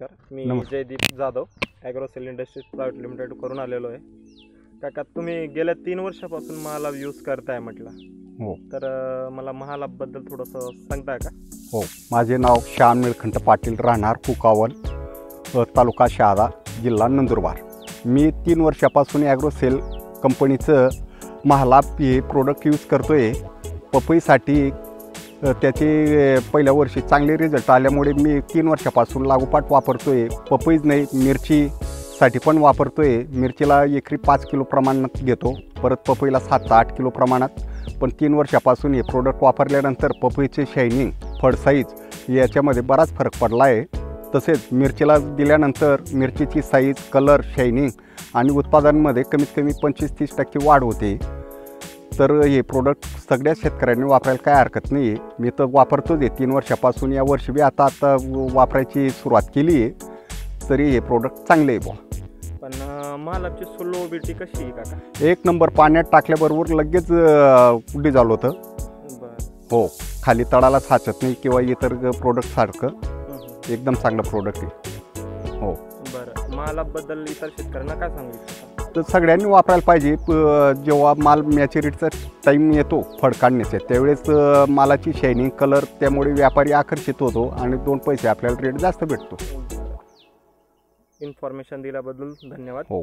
नमस्कार. मी Jaydeep Jadhav Agrocel industries private limited करून आलेलो आहे. काका, तुम्ही गेल्या 3 वर्षापासून महाला यूज करताय म्हटलं. हो. तर मला महालाबद्दल थोडंसं सांगताय का? हो, माझे नाव श्याम निळकंठ पाटील, राहणार कुकावल, तालुका शहादा, जिल्हा नंदुरबार. मी 3 वर्षापासून ॲग्रोसेल कंपनीचं महाला हे प्रोडक्ट यूज करतो आहे. पपईसाठी त्याचे पहिल्या वर्षी चांगले रिझल्ट आल्यामुळे मी 3 वर्षापासून लागोपाठ वापरतो आहे. पपईच नाही, मिरचीसाठी पण वापरतो आहे. मिरचीला एकरी 5 किलो प्रमाणात घेतो, परत पपईला 7 ते 8 किलो प्रमाणात. पण 3 वर्षापासून हे प्रोडक्ट वापरल्यानंतर पपईचे शायनिंग, फळ साईज याच्यामध्ये बराच फरक पडला आहे. तसेच मिरचीला दिल्यानंतर मिरचीची साईज, कलर, शायनिंग आणि उत्पादनामध्ये कमीत कमी 25-30% वाढ होते. तर हे प्रोडक्ट सगळ्या शेतकऱ्यांनी वापरायला काय हरकत नाही आहे. मी तर वापरतोच आहे 3 वर्षापासून. या वर्षी बी आता वापरायची सुरुवात केली आहे. तरी हे प्रोडक्ट चांगले आहे बुवा. पण महालाची सोलबिलिटी कशी आहे काका? 1 नंबर. पाण्यात टाकल्याबरोबर लगेच कुठे झालं होतं. हो, खाली तळाला साचत नाही किंवा इतर प्रोडक्टसारखं एकदम चांगलं प्रोडक्ट आहे. हो. बरं, महालाबद्दल इतर शेतकऱ्यांना काय सांगू इच्छिता? तर सगळ्यांनी वापरायला पाहिजे. जेव्हा माल मॅच्युरिटीचा टाईम येतो फळ काढण्याचा, त्यावेळेस मालाची शायनिंग, कलर, त्यामुळे व्यापारी आकर्षित होतो आणि 2 पैसे आपल्याला रेट जास्त भेटतो. इन्फॉर्मेशन दिल्याबद्दल धन्यवाद. हो.